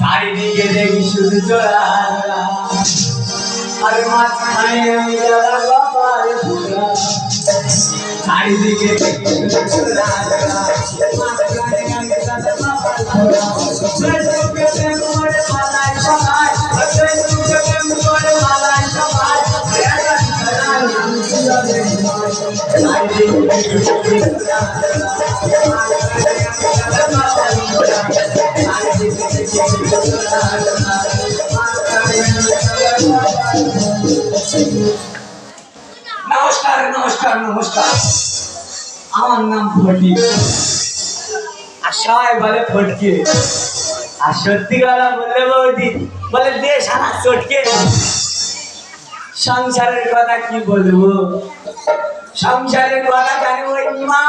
চারিদিকে দেখি শুধু জোড়া জোড়া, আর মাঝখানে আমি যারা বাবার ঘোড়া। চারিদিকে দেখি শুধু জোড়া জোড়া, মাঝখানে আমি যারা বাবার ঘোড়া। ফেসবুকে প্রেম করে পালাই সবাই, ফেসবুকে প্রেম করে পালাই সবাই। চারিদিকে দেখি শুধু জোড়া জোড়া, নমস্কার নমস্কার নমস্কার, আমার নাম ফটিক, আর সবাই বলে ফটকে। আর সত্যি কথা বললে বৌদি বলে দে সারা চটকে। সংসারের কথা কি বলবো, সংসারের কথা জানি ওই মা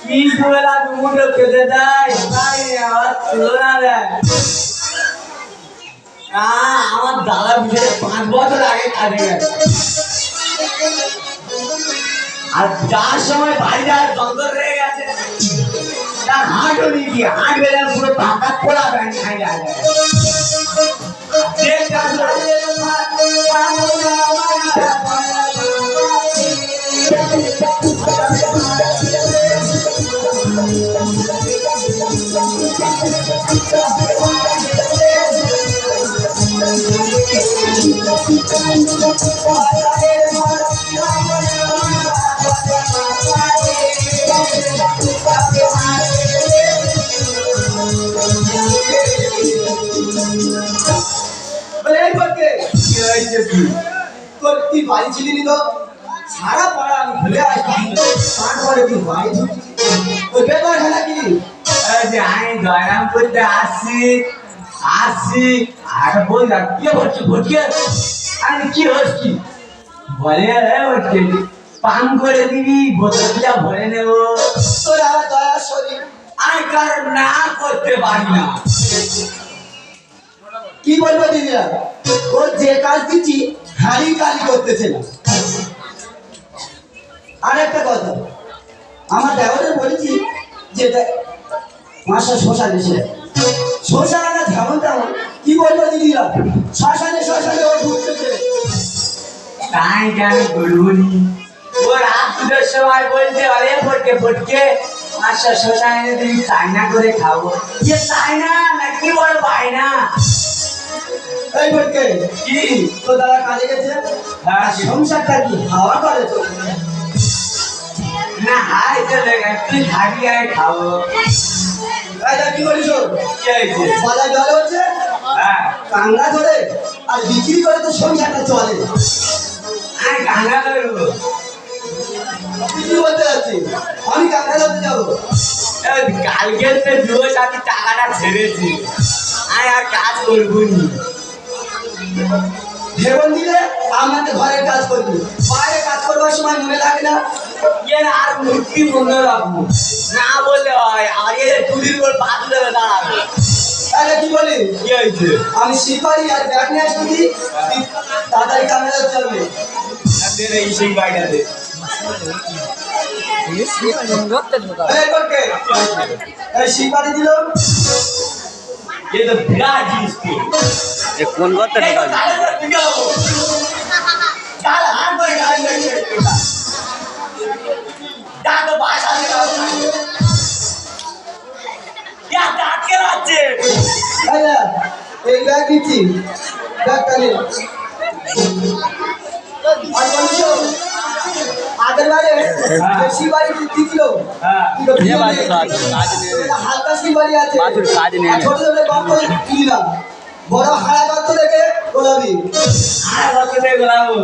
কি বেলা দুমুঠো খেতে দেয়, তাই আমার তুলনা দেয়। আমার দাদা বিয়ে 5 বছর আগে কাজে গেছে, আর যার সময় বাড়ি যাওয়ার যন্ত্র রয়ে গেছে, তার হাঁটও নিয়ে গিয়ে হাঁট বেড়ে পুরো টাকা খোলা ব্যাংক খাই যায়। বাড়ি ছিলি তো সারা পাড়া আমি ভুলে আসছি, তারপরে তুই বাড়ি ঢুকছি, ওই ব্যাপার হলো কি যে আমি দয়ারাম করতে আসছি আসছি। আর বল কি হচ্ছে ভটকে, আমি কি হচ্ছি বলে ভটকে পান করে দিবি, বোতলটা ভরে নেব। তোর আবার দয়ার শরীর আমি কারণ না করতে পারি না। কি বলবো দিদিরা, ও যে কাজ দিচ্ছি হাড়ি কালি করতেছে না। আর একটা কথা, আমার দেওয়ারে বলেছি যে মাসা শ্মশান এসে শ্মশান না যেমন তেমন, কি বলবো দিদিরা, শ্মশানে শ্মশানে ও ঢুকতেছে। তাই কেন বলবনি, ও রাত 2টার সময় বলছে আরে ফটকে ফটকে মাসা শ্মশানে তুমি চাইনা করে খাবো। যে চাইনা নাকি বড় পায় না। এই ফটকে কি তো দাদা কাজে গেছে, সংসারটা কি হাওয়া করে তো না? হাই চলে তুই খাবি আর খাবো। কি করিস বাজার জলে হচ্ছে, কাংড়া ধরে আর বিক্রি করে তো সংসারটা চলে। আমি কাংড়া ধরবো, কি বলতে যাচ্ছি, আমি কাংড়া ধরতে যাবো। কালকে যুব সাথী টাকাটা ছেড়েছি, আমি আর কাজ করবো নি। জীবন দিলে আমাকে ঘরের কাজ করবি, বাইরে কাজ করবার সময় মনে লাগে না এর আর মূর্তি মনে রাখবো না বললে হয়। আর এর টুলির উপর পা তুলে দাঁড়াবে। তাহলে কি বলি, কি হয়েছে, আমি শিকারি আর ব্যাগ নিয়ে আসবি, তাড়াতাড়ি ক্যামেরা চলবে। এই সেই বাইটাতে শিকারি দিল, ये तो बिगाड़ जी इसकी। ये कौन करते हैं गाड़ी? चाल हाथ पर गाड़ी लगी है। दांत तो भाषा में गाड़ी। क्या दांत के राजे? अरे एक बैग की थी, बैग करे। और बोलो आगर वाले देसी वाली दी किलो। ये बात काज नहीं। हल्का सी वाली आते। बात काज नहीं। छोटे छोटे बाप को किला। বড় হাড়া গর্ত দেখে গোলাবি, হাড়া গর্ত দেখে গোলাবো।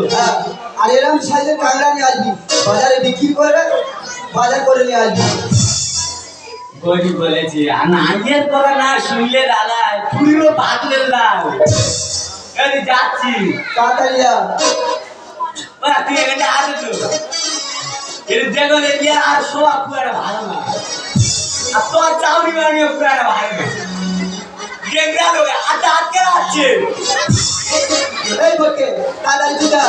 আর এরকম সাইজের কাংড়া নিয়ে আসবি, বাজারে বিক্রি করে বাজার করে নিয়ে আসবি। গরি বলেছি আর নাইয়ের কথা না শুনলে দাদা পুরো বাতলে দাও। আমি যাচ্ছি, তাড়াতাড়ি যা। ওরা তুই এখানে আসে তো এর দেখো এরিয়া আর সব পুরো ভালো না, আর তোর চাউরি বানিয়ে পুরো ভালো না। গেঙ্গা লোক হাতে হাত কে আছে এই বকে দাদা দিদা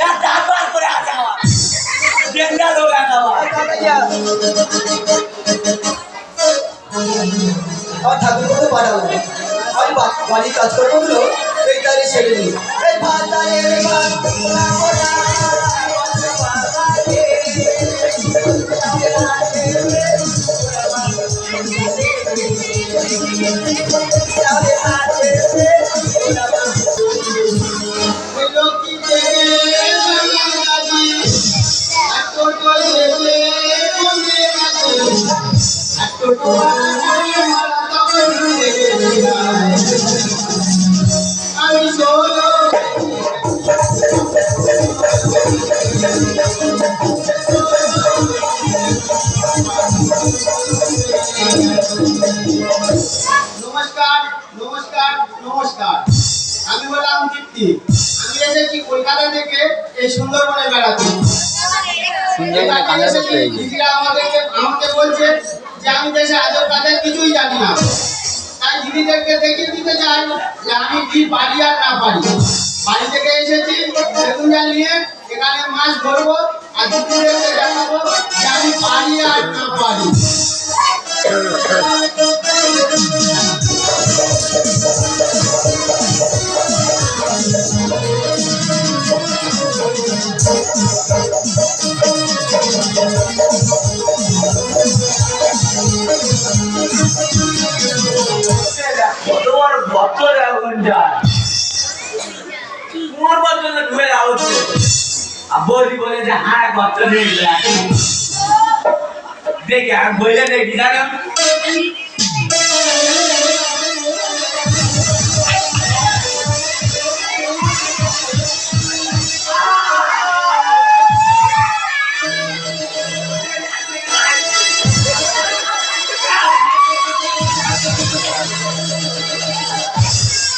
না দাবার করে আছে আমার গেঙ্গা লোক আমার দাদা আর ঠাকুর করতে পাঠাবো আমি বাড়ির কাজ করবো গুলো এই তারে ছেড়ে দিই এই ভাতারের নমস্কার নমস্কার নমস্কার আমি বললাম দীপ্তি আমি এসেছি কলকাতা থেকে এই সুন্দরবনে বেড়াতে সুন্দরবনে কাঁকড়া দেখতে এসেছি। দিদিরা আমাকে বলছে যে আমি দেশে আজব কাজের কিছুই জানি না তাই দিদিদেরকে দেখিয়ে দিতে চাই যে আমি কি পারি আর না পারি বাড়ি থেকে এসেছি বেগুন জাল নিয়ে এখানে মাছ ধরবো আর দিদিদেরকে দেখাবো যে আমি পারি আর না পারি তোমার বছর এখন যায় তোমার বছর ঢুকে যাও আর বৌদি বলে যে হ্যাঁ বছর দেখবে দেখি আর বইলে দেখি জানো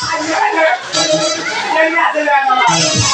Hãy subscribe cho kênh Ghiền Mì Gõ để không bỏ lỡ